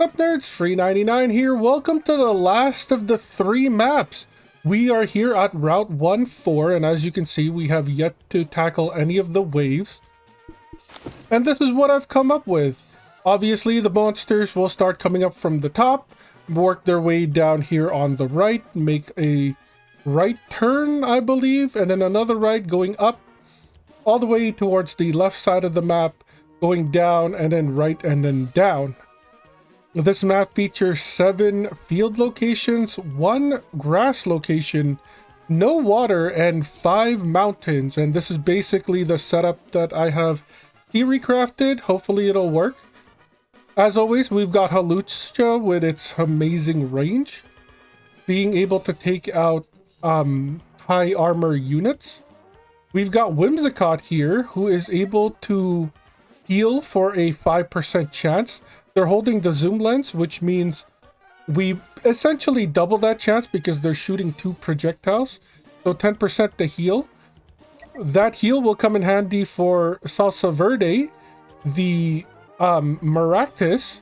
Sup Nerds, Free 99 here. Welcome to the last of the 3 maps. We are here at Route 14, and as you can see, we have yet to tackle any of the waves. And this is what I've come up with. Obviously, the monsters will start coming up from the top, work their way down here on the right, make a right turn, I believe, and then another right going up, all the way towards the left side of the map, going down, and then right, and then down. This map features 7 field locations, 1 grass location, no water, and 5 mountains. And this is basically the setup that I have theory crafted. Hopefully it'll work. As always, we've got Halucha with its amazing range, being able to take out high armor units. We've got Whimsicott here, who is able to heal for a 5% chance. They're holding the zoom lens, which means we essentially double that chance because they're shooting 2 projectiles. So 10% to heal. That heal will come in handy for Salsa Verde. The Maractus,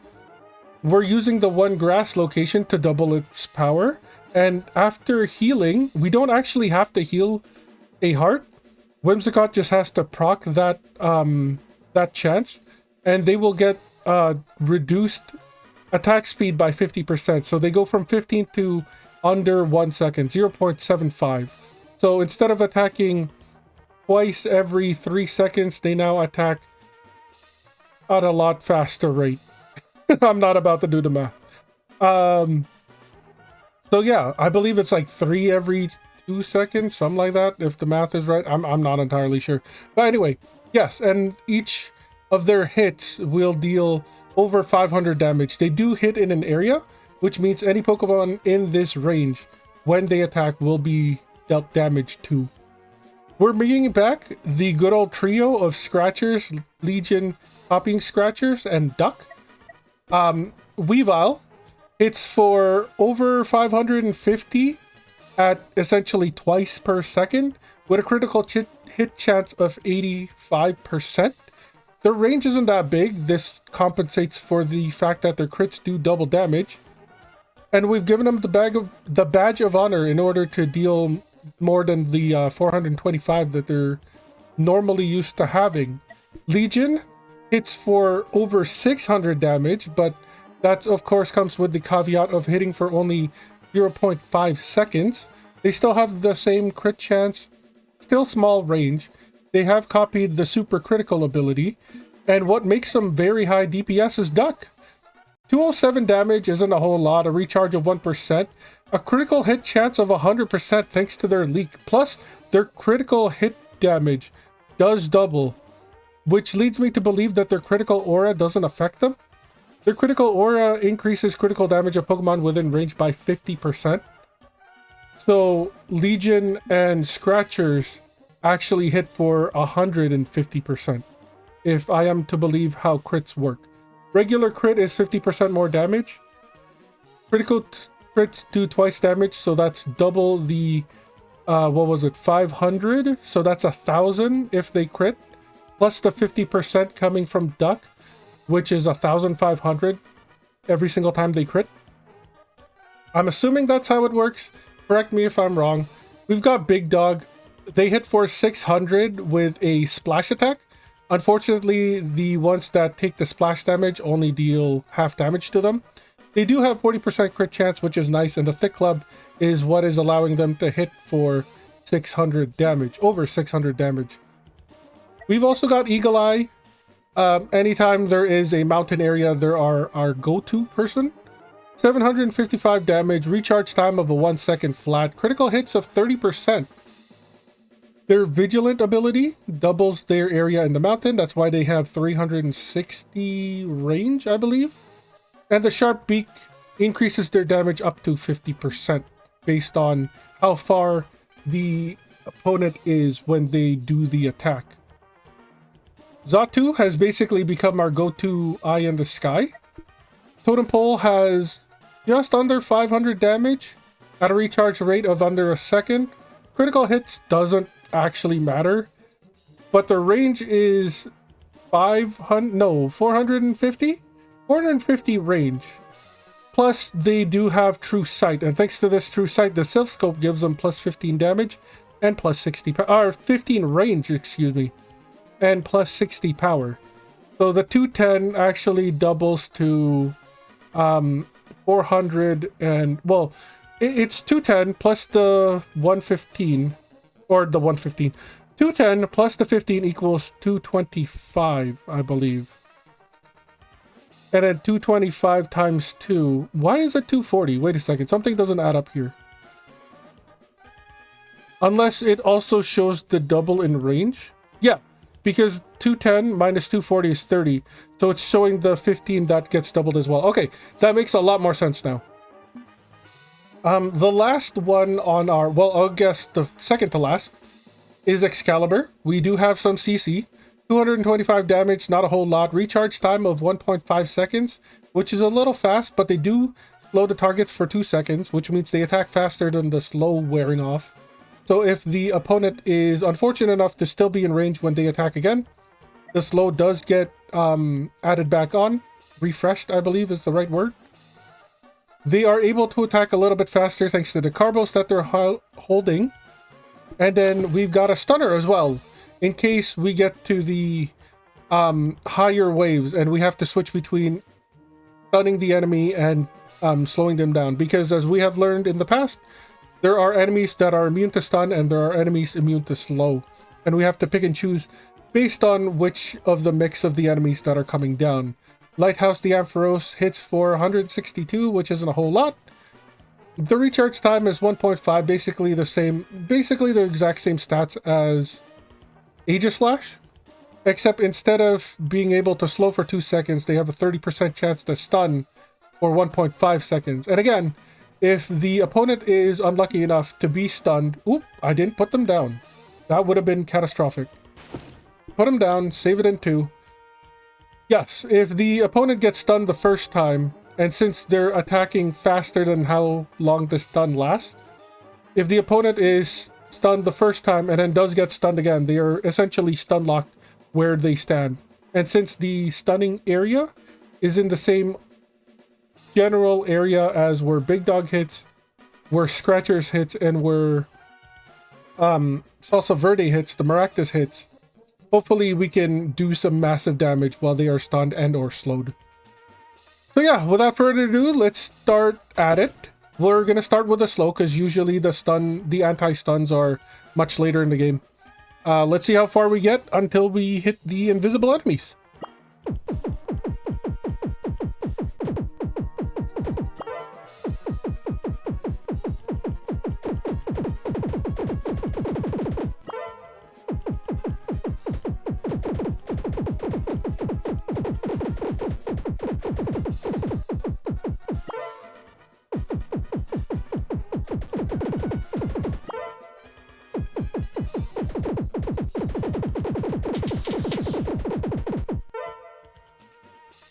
we're using the 1 grass location to double its power. And after healing, we don't actually have to heal a heart. Whimsicott just has to proc that that chance, and they will get reduced attack speed by 50%. So they go from 15 to under 1 second, 0.75. So instead of attacking twice every 3 seconds, they now attack at a lot faster rate. I'm not about to do the math. So yeah, I believe it's like 3 every 2 seconds, something like that, if the math is right. I'm not entirely sure. But anyway, yes, and each of their hits will deal over 500 damage. They do hit in an area, which means any Pokemon in this range, when they attack, will be dealt damage to. We're bringing back the good old trio of Scratchers, Legion, Copying Scratchers, and Duck. Weavile, it's for over 550 at essentially twice per second, with a critical hit chance of 85%. Their range isn't that big. This compensates for the fact that their crits do double damage. And we've given them the badge of honor in order to deal more than the 425 that they're normally used to having. Legion, it's for over 600 damage, but that of course comes with the caveat of hitting for only 0.5 seconds. They still have the same crit chance, still small range. They have copied the super critical ability, and what makes them very high DPS is Duck. 207 damage isn't a whole lot, a recharge of 1%, a critical hit chance of 100% thanks to their leak, plus their critical hit damage does double, which leads me to believe that their critical aura doesn't affect them. Their critical aura increases critical damage of Pokemon within range by 50%. So Legion and Scratchers actually hit for 150%, if I am to believe how crits work. Regular crit is 50% more damage. Critical crits do twice damage, so that's double the, 500? So that's 1,000 if they crit, plus the 50% coming from Duck, which is 1,500 every single time they crit. I'm assuming that's how it works. Correct me if I'm wrong. We've got Big Dog. They hit for 600 with a splash attack. Unfortunately, the ones that take the splash damage only deal half damage to them. They do have 40% crit chance, which is nice, and the Thick Club is what is allowing them to hit for 600 damage, over 600 damage. We've also got Eagle Eye. Anytime there is a mountain area, there are our go-to person. 755 damage, recharge time of a 1 second flat, critical hits of 30%. Their Vigilant ability doubles their area in the mountain. That's why they have 360 range, I believe. And the Sharp Beak increases their damage up to 50% based on how far the opponent is when they do the attack. Xatu has basically become our go-to eye in the sky. Totem Pole has just under 500 damage at a recharge rate of under a second. Critical hits doesn't actually matter, but the range is 450 range. Plus, they do have True Sight, and thanks to this True Sight, the Silph Scope gives them plus 15 damage and plus 60 or 15 range, excuse me, and plus 60 power. So the 210 actually doubles to 400, and well, it's 210 plus the 115, or the 115. 210 plus the 15 equals 225, I believe. And then 225 times 2. Why is it 240? Wait a second. Something doesn't add up here. Unless it also shows the double in range. Yeah, because 210 minus 240 is 30. So it's showing the 15 that gets doubled as well. Okay, that makes a lot more sense now. The last one on our... Well, I'll guess the second to last is Excalibur. We do have some CC. 225 damage, not a whole lot. Recharge time of 1.5 seconds, which is a little fast, but they do slow the targets for 2 seconds, which means they attack faster than the slow wearing off. So if the opponent is unfortunate enough to still be in range when they attack again, the slow does get added back on. Refreshed, I believe is the right word. They are able to attack a little bit faster thanks to the carbos that they're holding. And then we've got a stunner as well, in case we get to the higher waves and we have to switch between stunning the enemy and slowing them down. Because as we have learned in the past, there are enemies that are immune to stun and there are enemies immune to slow. And we have to pick and choose based on which of the mix of the enemies that are coming down. Lighthouse the Ampharos hits for 162, which isn't a whole lot. The recharge time is 1.5, basically the exact same stats as Aegislash, except instead of being able to slow for 2 seconds, they have a 30% chance to stun for 1.5 seconds. And again, if the opponent is unlucky enough to be stunned... Oop, I didn't put them down. That would have been catastrophic. Put them down, save it in 2. Yes, if the opponent gets stunned the first time, and since they're attacking faster than how long the stun lasts, if the opponent is stunned the first time and then does get stunned again, they are essentially stun locked where they stand. And since the stunning area is in the same general area as where Big Dog hits, where Scratchers hits, and where Salsa Verde hits, the Maractus hits, hopefully we can do some massive damage while they are stunned and or slowed. So yeah, without further ado, let's start at it. We're gonna start with the slow because usually the anti-stuns are much later in the game. Let's see how far we get until we hit the invisible enemies.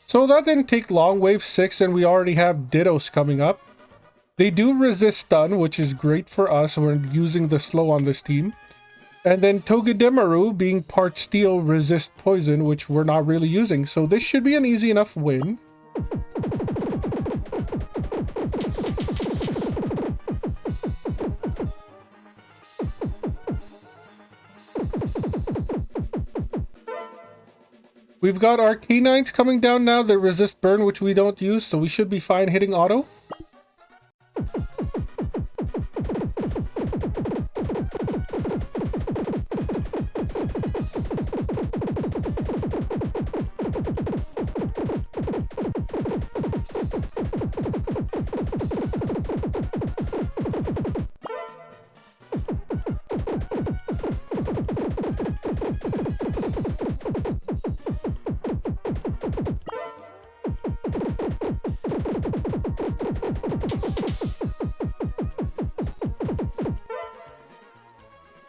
So that didn't take long. Wave 6, and we already have Dittos coming up. They do resist stun, which is great for us. We're using the slow on this team. And then Togedemaru, being part steel, resist poison, which we're not really using. So this should be an easy enough win. We've got our canines coming down now. They resist burn, which we don't use, so we should be fine hitting auto.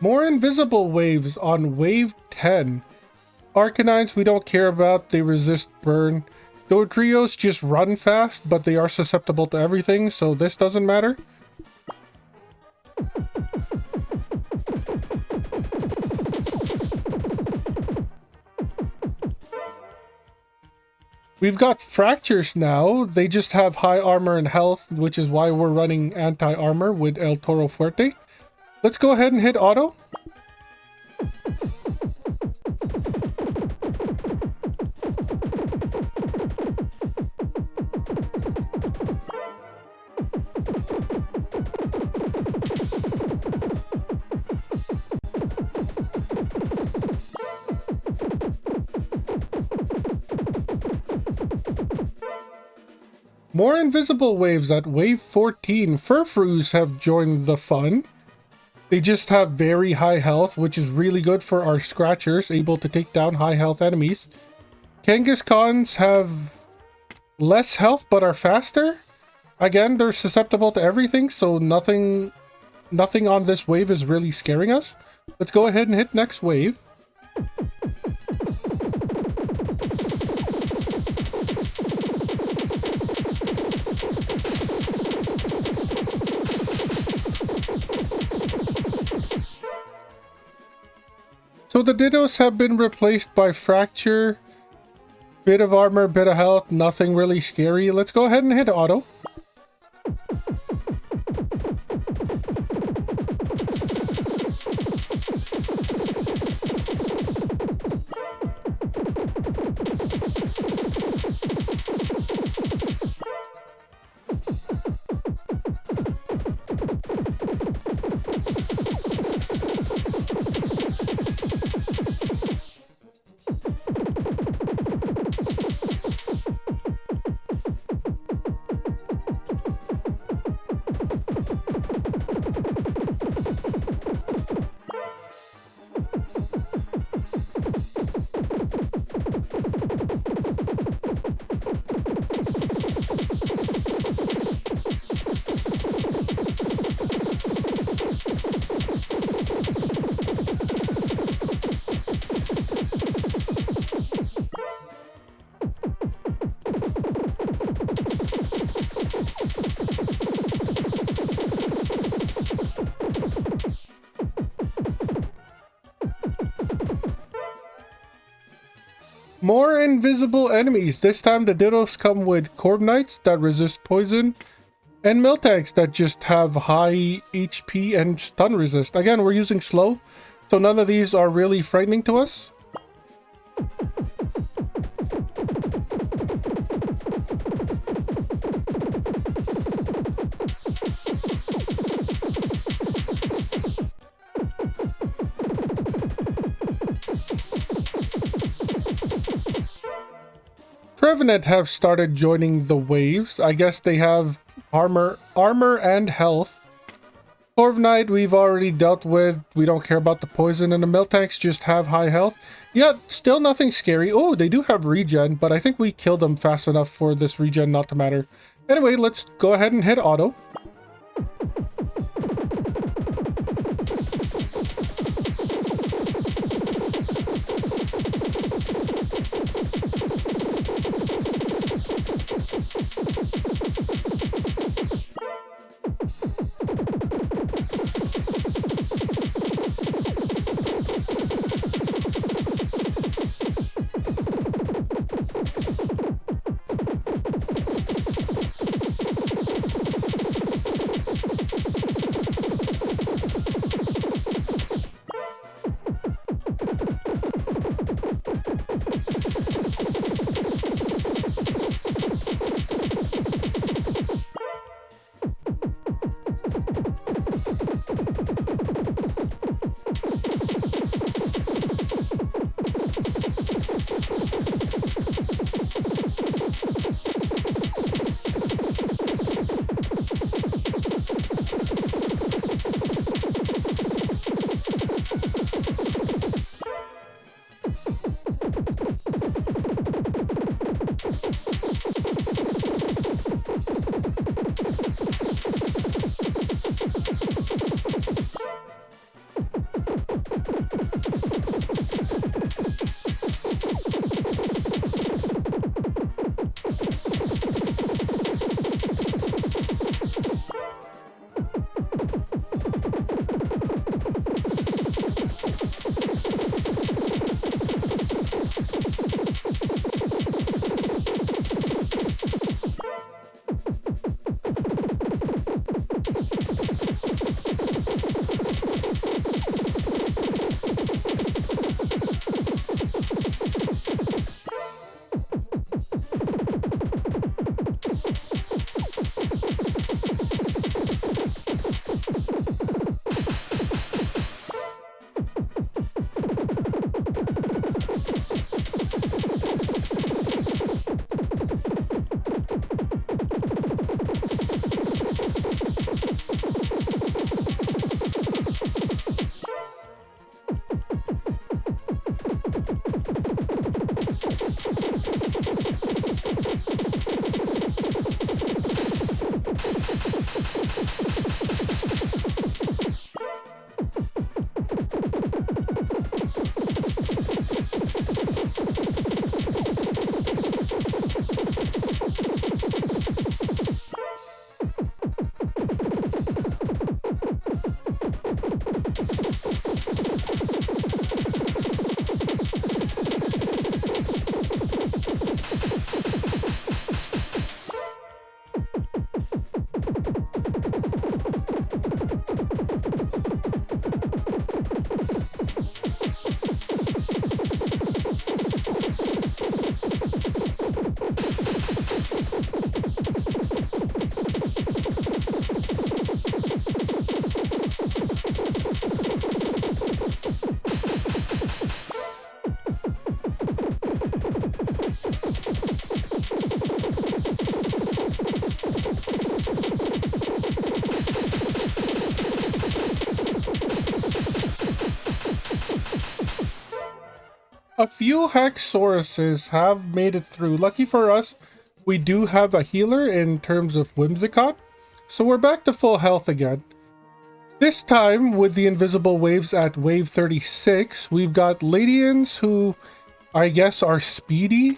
More invisible waves on wave 10. Arcanines we don't care about, they resist burn. Dodrios just run fast, but they are susceptible to everything, so this doesn't matter. We've got fractures now. They just have high armor and health, which is why we're running anti-armor with El Toro Fuerte. Let's go ahead and hit auto. More invisible waves at wave 14. Furfroos have joined the fun. They just have very high health, which is really good for our scratchers, able to take down high health enemies. Kangaskhan's have less health but are faster. Again, they're susceptible to everything, so nothing on this wave is really scaring us. Let's go ahead and hit next wave. So the Dittos have been replaced by Fracture. Bit of armor, bit of health, nothing really scary. Let's go ahead and hit auto. More invisible enemies. This time the Dittos come with Corviknights that resist poison and Miltanks that just have high HP and stun resist. Again, we're using slow, so none of these are really frightening to us. Trevenant have started joining the waves. I guess they have armor and health. Corviknight we've already dealt with. We don't care about the poison, and the Miltanks just have high health. Yet, still nothing scary. Oh, they do have regen, but I think we killed them fast enough for this regen not to matter. Anyway, let's go ahead and hit auto. A few Haxoruses have made it through. Lucky for us, we do have a healer in terms of Whimsicott, so we're back to full health again. This time, with the invisible waves at wave 36, we've got Ladians who I guess are speedy.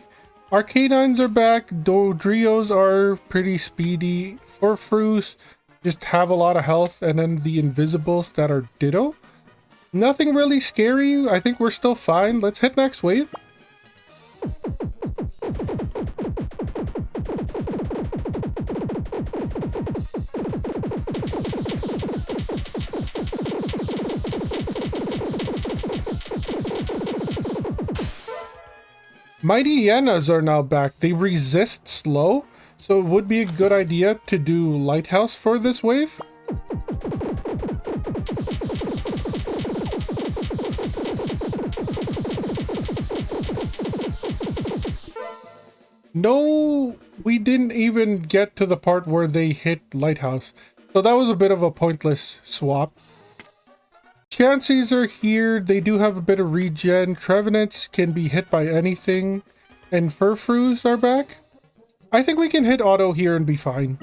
Our canines are back, Dodrios are pretty speedy, Furfroos just have a lot of health, and then the invisibles that are Ditto. Nothing really scary, I think we're still fine. Let's hit next wave. Mighty Hyenas are now back. They resist slow, so it would be a good idea to do Lighthouse for this wave. No, we didn't even get to the part where they hit Lighthouse, so that was a bit of a pointless swap. Chanseys are here, they do have a bit of regen, Trevenants can be hit by anything, and Furfroos are back. I think we can hit auto here and be fine.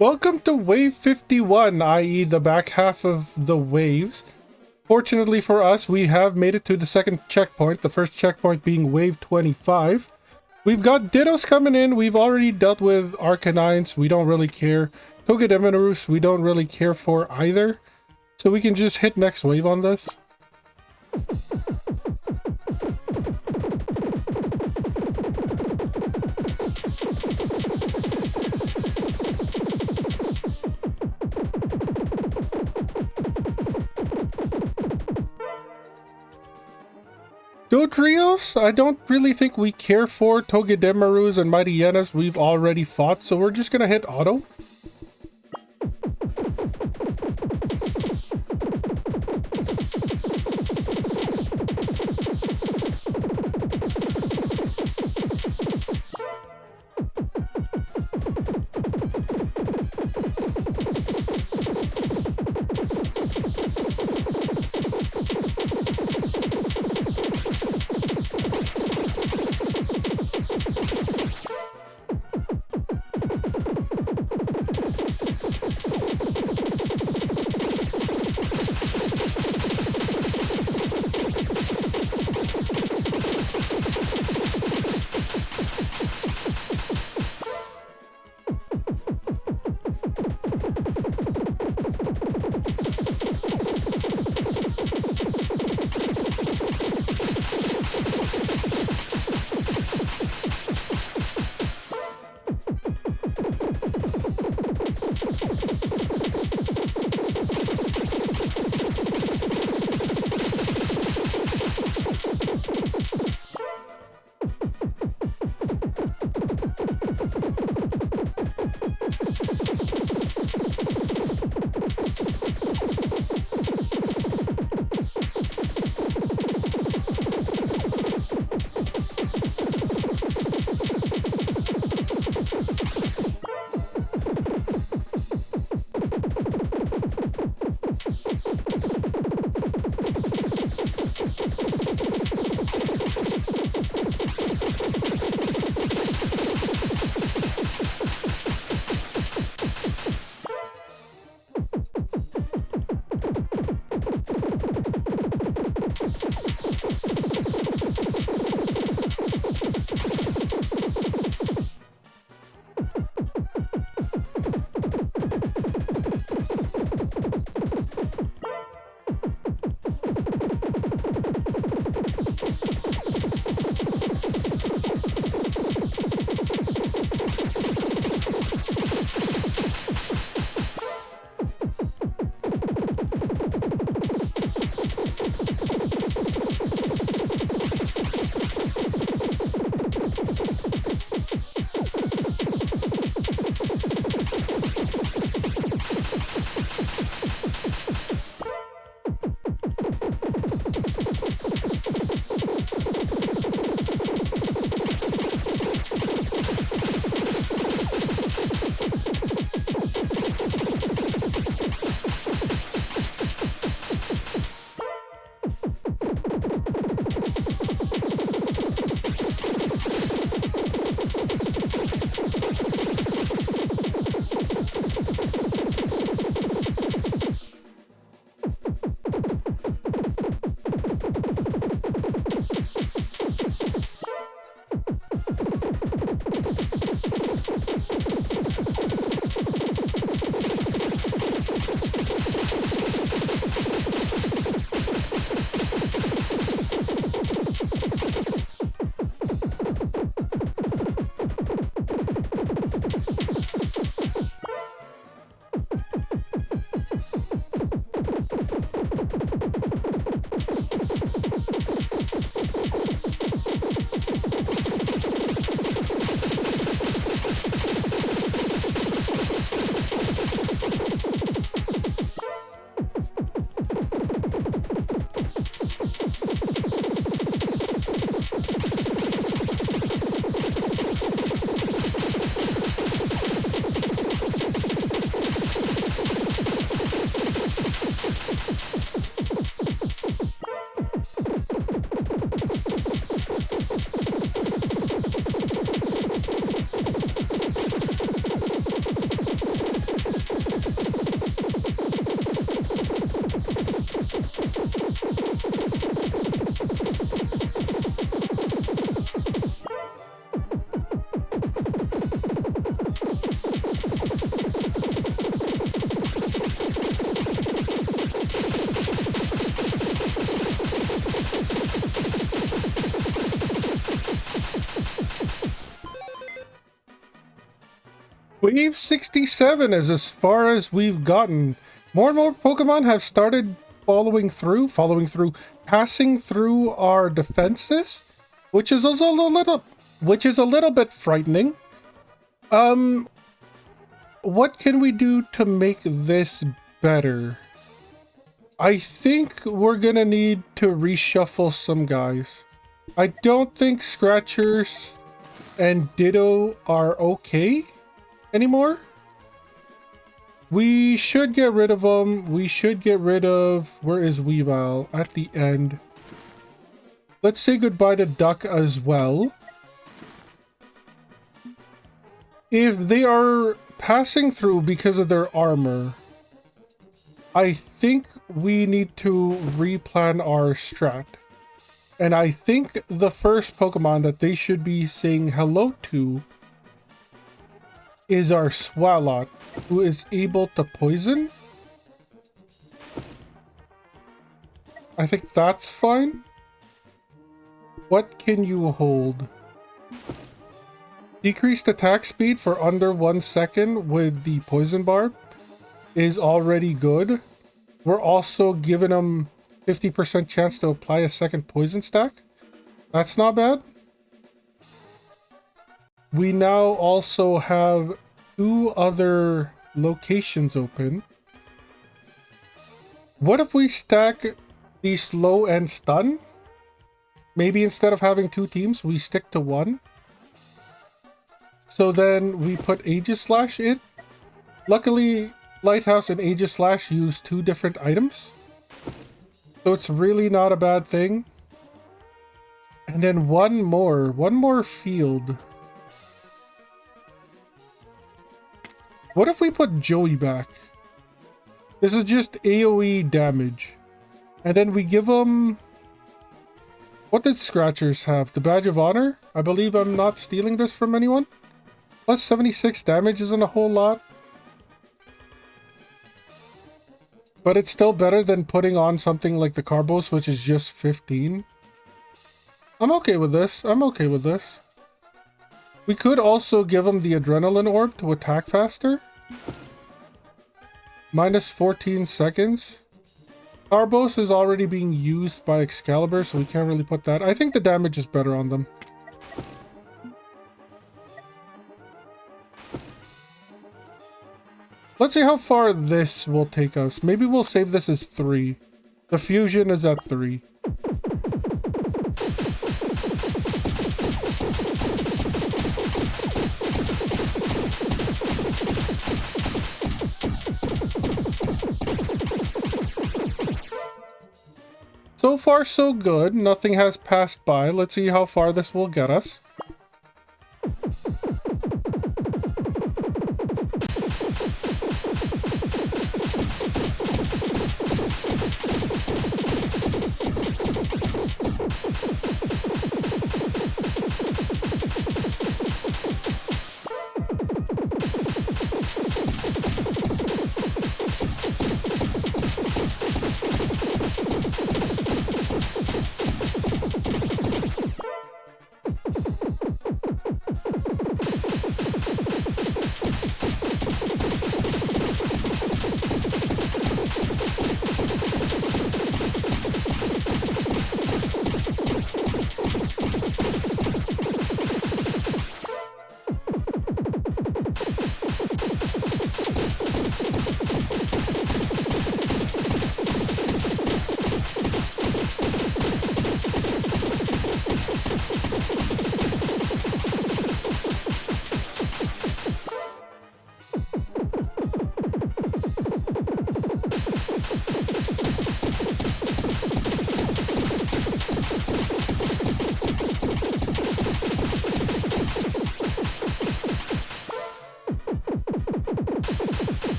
Welcome to wave 51, i.e. the back half of the waves. Fortunately for us, we have made it to the second checkpoint, the first checkpoint being wave 25. We've got Dittos coming in. We've already dealt with Arcanines. We don't really care. Togedemaru, we don't really care for either. So we can just hit next wave on this. Dodrios, I don't really think we care for. Togedemaru and Mighty Hyenas we've already fought, so we're just gonna hit auto. Wave 67 is as far as we've gotten. More and more Pokemon have started passing through our defenses, which is also a little bit frightening. What can we do to make this better? I think we're gonna need to reshuffle some guys. I don't think Scratchers and Ditto are okay anymore. We should get rid of them. We should get rid of... Where is Weavile? At the end. Let's say goodbye to Duck as well. If they are passing through because of their armor, I think we need to replan our strat. And I think the first Pokemon that they should be saying hello to is our Swalot, who is able to poison. I think that's fine. What can you hold? Decreased attack speed for under 1 second with the poison barb is already good. We're also giving them 50% chance to apply a second poison stack. That's not bad. We now also have 2 other locations open. What if we stack the slow and stun? Maybe instead of having 2 teams, we stick to 1. So then we put Aegislash in. Luckily, Lighthouse and Aegislash use 2 different items. So it's really not a bad thing. And then one more field. What if we put Joey back? This is just AoE damage. And then we give him... What did Scratchers have? The Badge of Honor? I believe I'm not stealing this from anyone. Plus 76 damage isn't a whole lot. But it's still better than putting on something like the Carbos, which is just 15. I'm okay with this. I'm okay with this. We could also give him the Adrenaline Orb to attack faster. Minus 14 seconds. Carbos is already being used by Excalibur, so we can't really put that. I think the damage is better on them. Let's see how far this will take us. Maybe we'll save this as 3. The fusion is at 3. So far, so good. Nothing has passed by. Let's see how far this will get us.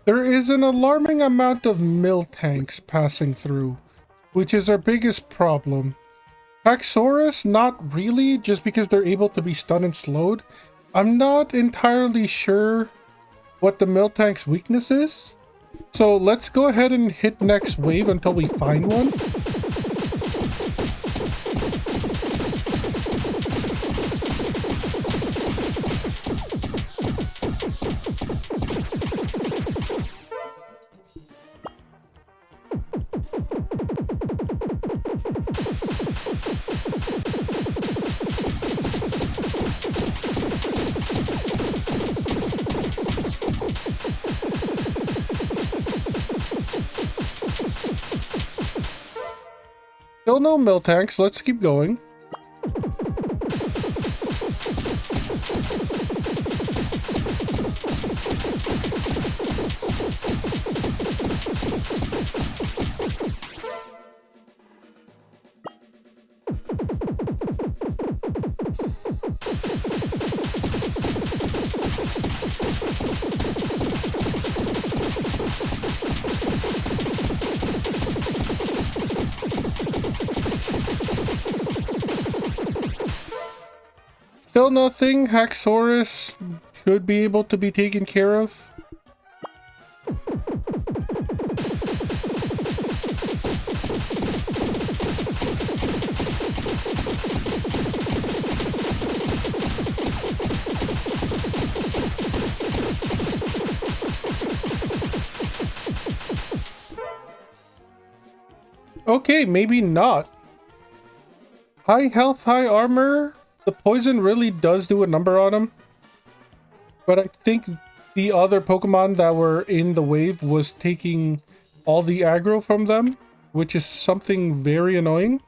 There is an alarming amount of Miltanks passing through, which is our biggest problem. Haxorus, not really, just because they're able to be stunned and slowed. I'm not entirely sure what the Miltank's weakness is. So let's go ahead and hit next wave until we find one. Still no Miltanks, let's keep going. Still nothing. Haxorus should be able to be taken care of. Okay, maybe not. High health, high armor. The poison really does do a number on him. But I think the other Pokemon that were in the wave was taking all the aggro from them, which is something very annoying.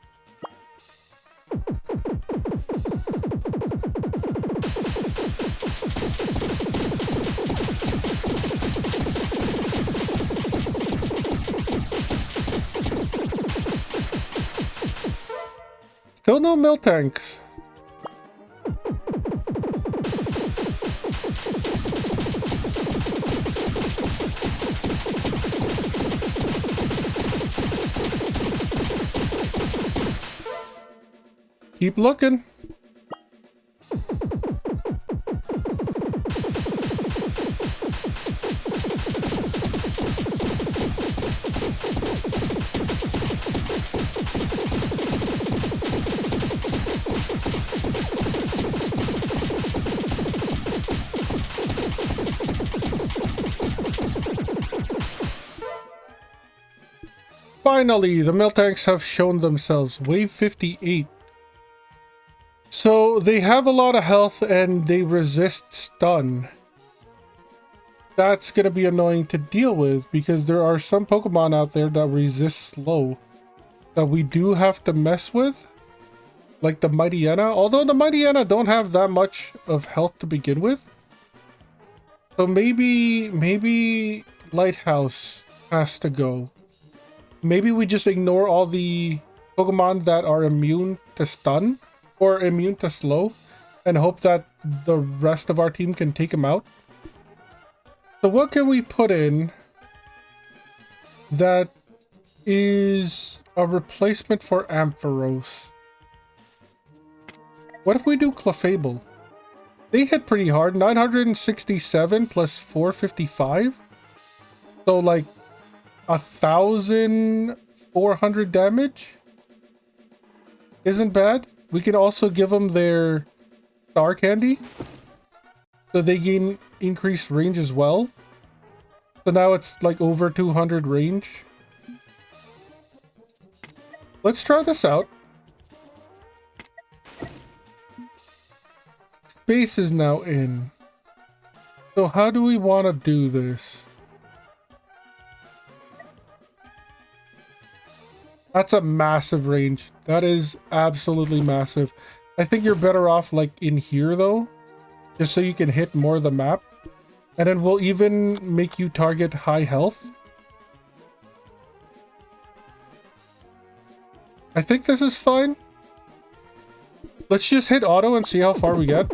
Still no Miltanks. Keep looking. Finally, the Miltanks have shown themselves. Wave 58. So they have a lot of health and they resist stun. That's going to be annoying to deal with because there are some Pokemon out there that resist slow that we do have to mess with. Like the Mightyena. Although the Mightyena don't have that much of health to begin with. So maybe Lighthouse has to go. Maybe we just ignore all the Pokemon that are immune to stun or immune to slow and hope that the rest of our team can take him out. So what can we put in that is a replacement for Ampharos? What if we do Clefable? They hit pretty hard, 967 plus 455. So like 1,400 damage. Isn't bad. We can also give them their Star Candy. So they gain increased range as well. So now it's like over 200 range. Let's try this out. Space is now in. So how do we want to do this? That's a massive range. That is absolutely massive. I think you're better off like in here though. Just so you can hit more of the map. And then we'll even make you target high health. I think this is fine. Let's just hit auto and see how far we get.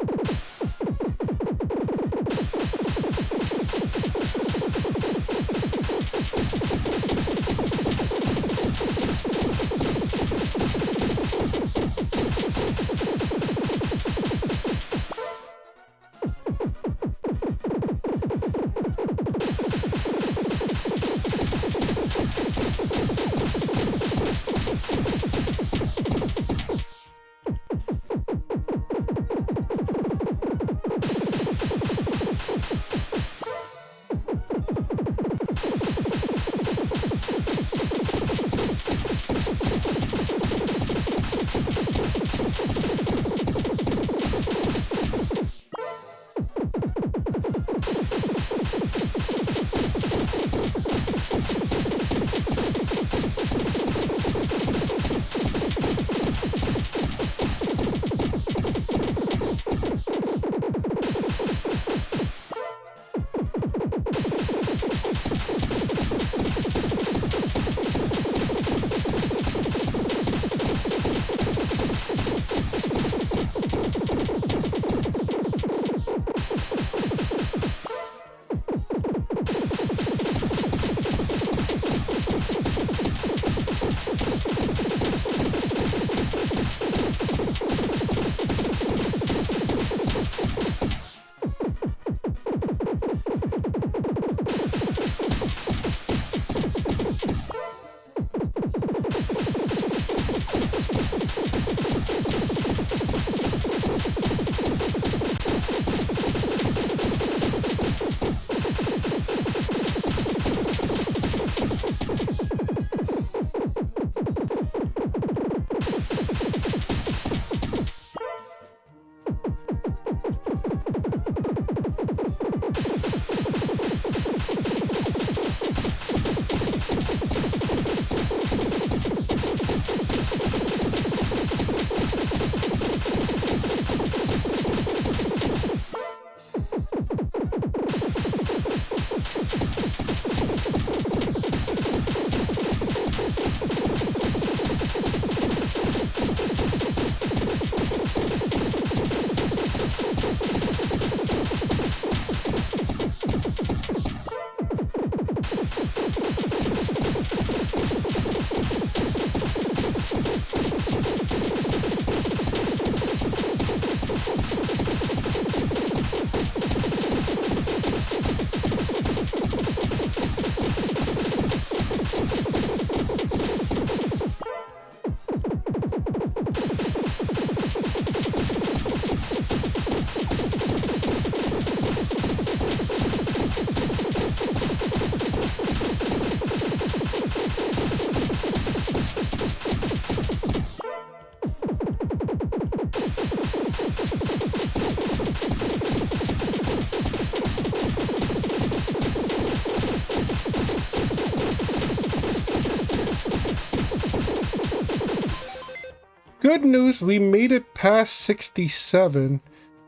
Good news, we made it past 67.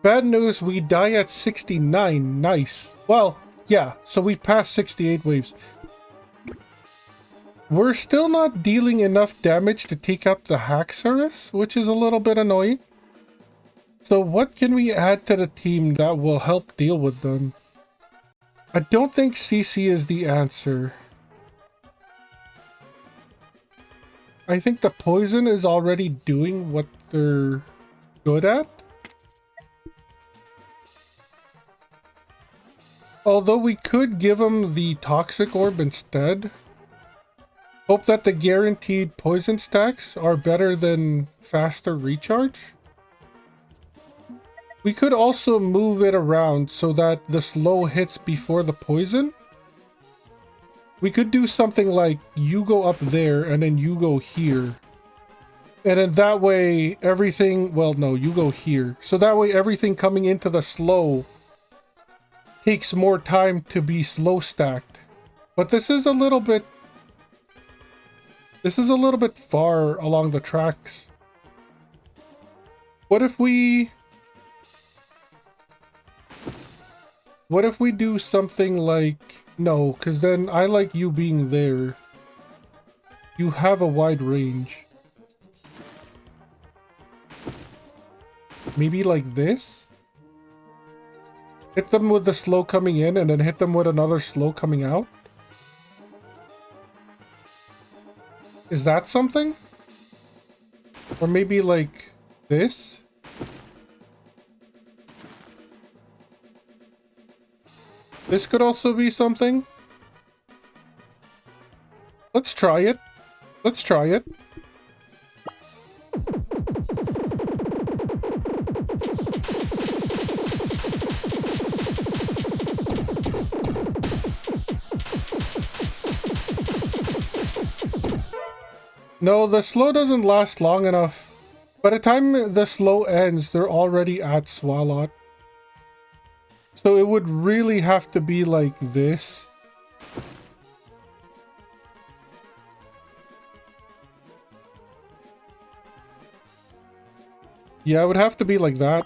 Bad news, we die at 69. Nice. Well, yeah, so we've passed 68 waves. We're still not dealing enough damage to take out the Haxorus, which is a little bit annoying. So what can we add to the team that will help deal with them? I don't think CC is the answer. I think the poison is already doing what they're good at. Although we could give them the toxic orb instead. Hope that the guaranteed poison stacks are better than faster recharge. We could also move it around so that the slow hits before the poison. We could do something like you go up there and then you go here. And then that way everything, well no, you go here. So that way everything coming into the slow takes more time to be slow stacked. But this is a little bit far along the tracks. What if we do something like... No, because then I like you being there. You have a wide range. Maybe like this? Hit them with the slow coming in and then hit them with another slow coming out? Is that something? Or maybe like this? This could also be something. Let's try it. Let's try it. No, the slow doesn't last long enough. By the time the slow ends, they're already at Swalot. So it would really have to be like this. Yeah, it would have to be like that.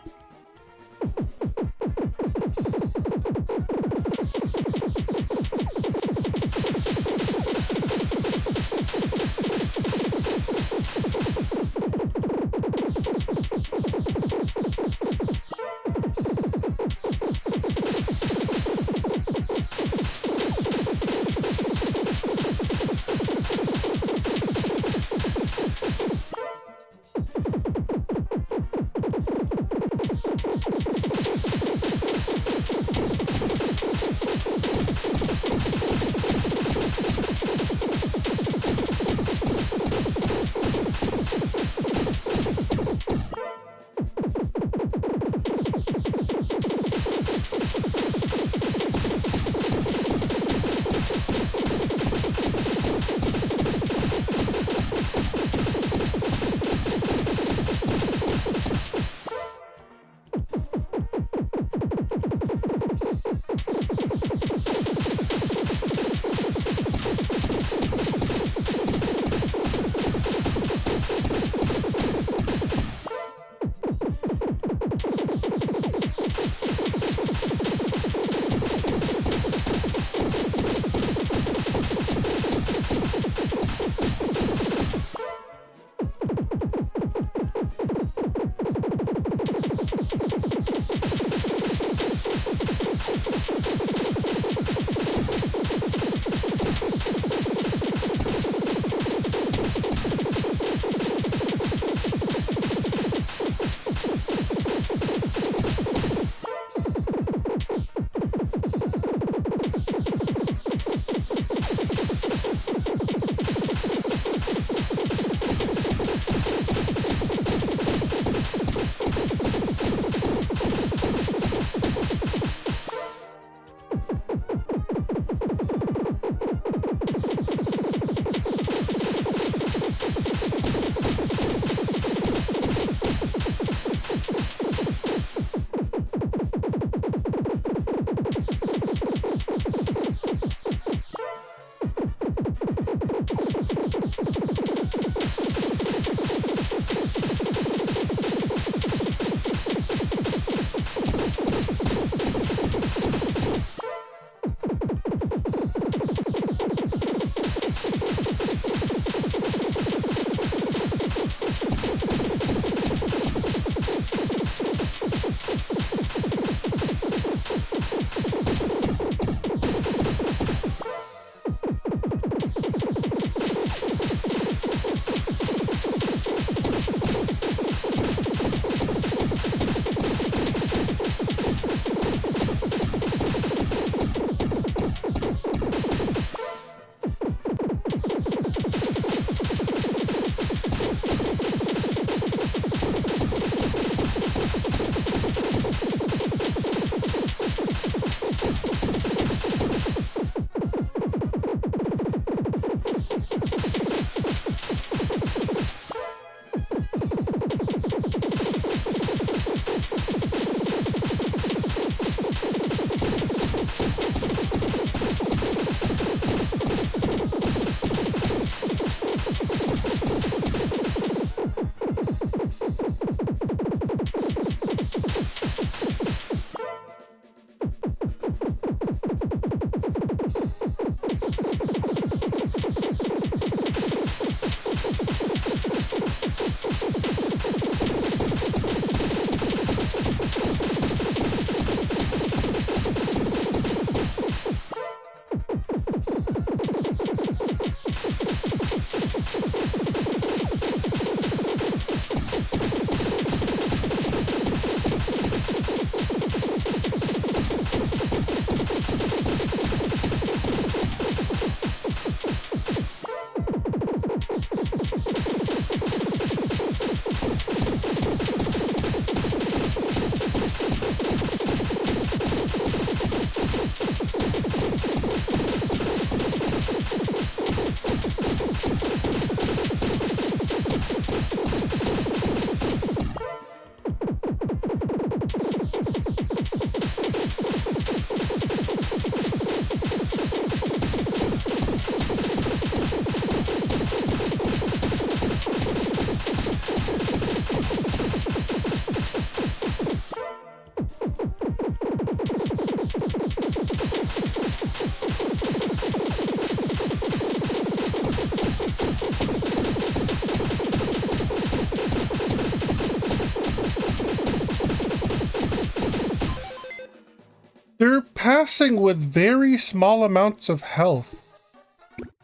They're passing with very small amounts of health,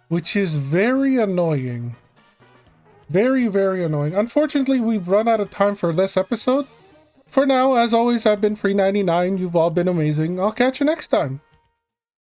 which is very annoying. Very, very annoying. Unfortunately, we've run out of time for this episode. For now, as always, I've been Free99. You've all been amazing. I'll catch you next time.